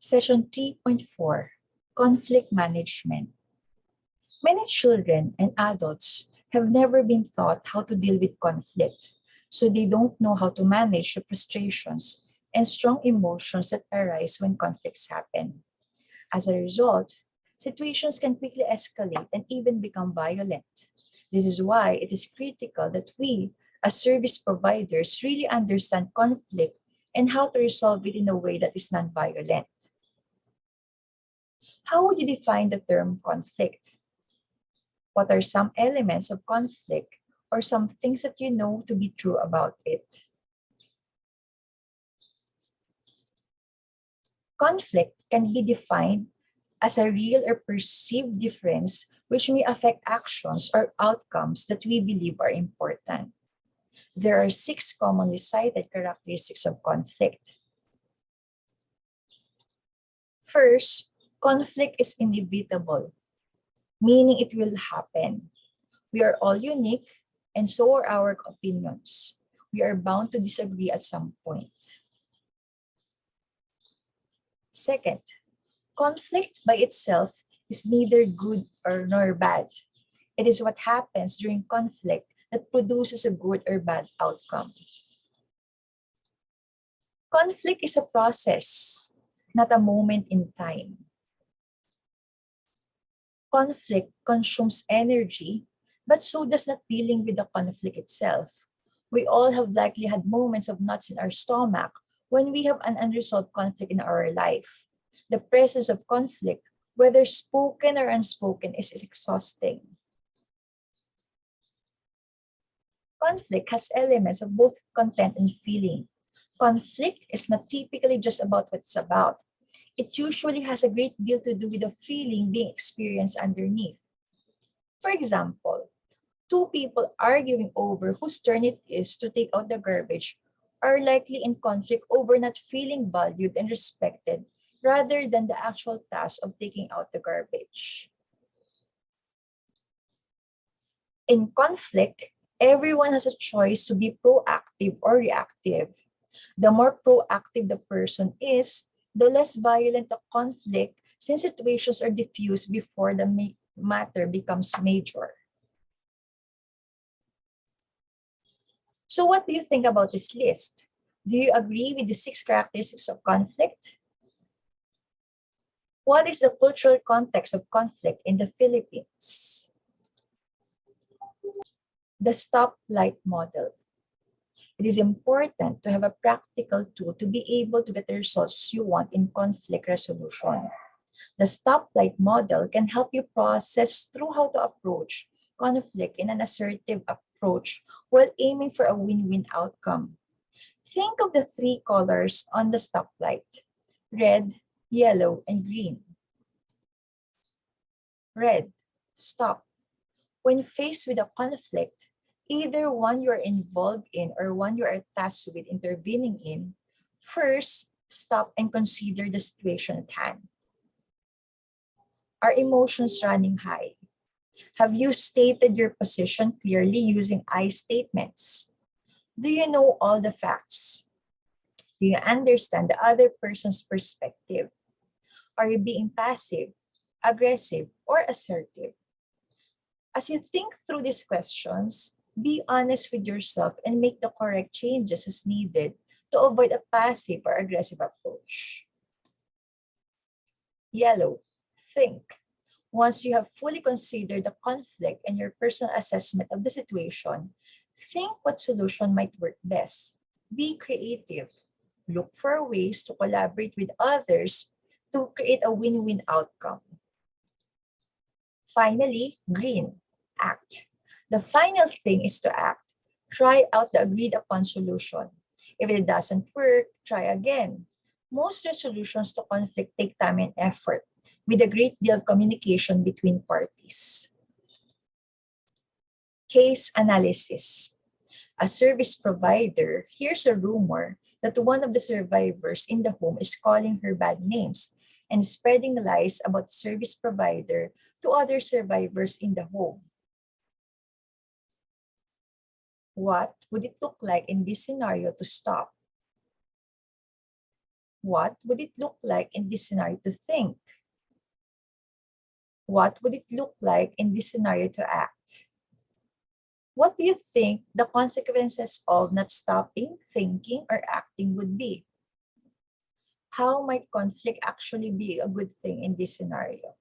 Session 3.4, Conflict Management. Many children and adults have never been taught how to deal with conflict, so they don't know how to manage the frustrations and strong emotions that arise when conflicts happen. As a result, situations can quickly escalate and even become violent. This is why it is critical that we, as service providers, really understand conflict and how to resolve it in a way that is non-violent. How would you define the term conflict? What are some elements of conflict or some things that you know to be true about it? Conflict can be defined as a real or perceived difference which may affect actions or outcomes that we believe are important. There are 6 commonly cited characteristics of conflict. First, conflict is inevitable, meaning it will happen. We are all unique, and so are our opinions. We are bound to disagree at some point. Second, conflict by itself is neither good nor bad. It is what happens during conflict that produces a good or bad outcome. Conflict is a process, not a moment in time. Conflict consumes energy, but so does not dealing with the conflict itself. We all have likely had moments of knots in our stomach when we have an unresolved conflict in our life. The presence of conflict, whether spoken or unspoken, is exhausting. Conflict has elements of both content and feeling. Conflict is not typically just about what it's about. It usually has a great deal to do with the feeling being experienced underneath. For example, two people arguing over whose turn it is to take out the garbage are likely in conflict over not feeling valued and respected rather than the actual task of taking out the garbage. In conflict, everyone has a choice to be proactive or reactive. The more proactive the person is, the less violent the conflict since situations are diffused before the matter becomes major. So what do you think about this list? Do you agree with the 6 characteristics of conflict? What is the cultural context of conflict in the Philippines? The stoplight model. It is important to have a practical tool to be able to get the results you want in conflict resolution. The stoplight model can help you process through how to approach conflict in an assertive approach while aiming for a win-win outcome. Think of the 3 colors on the stoplight: red, yellow, and green. Red, stop. When faced with a conflict, either one you're involved in or one you are tasked with intervening in, first, stop and consider the situation at hand. Are emotions running high? Have you stated your position clearly using I statements? Do you know all the facts? Do you understand the other person's perspective? Are you being passive, aggressive, or assertive? As you think through these questions, be honest with yourself and make the correct changes as needed to avoid a passive or aggressive approach. Yellow, think. Once you have fully considered the conflict and your personal assessment of the situation, think what solution might work best. Be creative. Look for ways to collaborate with others to create a win-win outcome. Finally, green, act. The final thing is to act. Try out the agreed upon solution. If it doesn't work, try again. Most resolutions to conflict take time and effort, with a great deal of communication between parties. Case analysis. A service provider hears a rumor that one of the survivors in the home is calling her bad names and spreading lies about the service provider to other survivors in the home. What would it look like in this scenario to stop? What would it look like in this scenario to think? What would it look like in this scenario to act? What do you think the consequences of not stopping, thinking, or acting would be? How might conflict actually be a good thing in this scenario?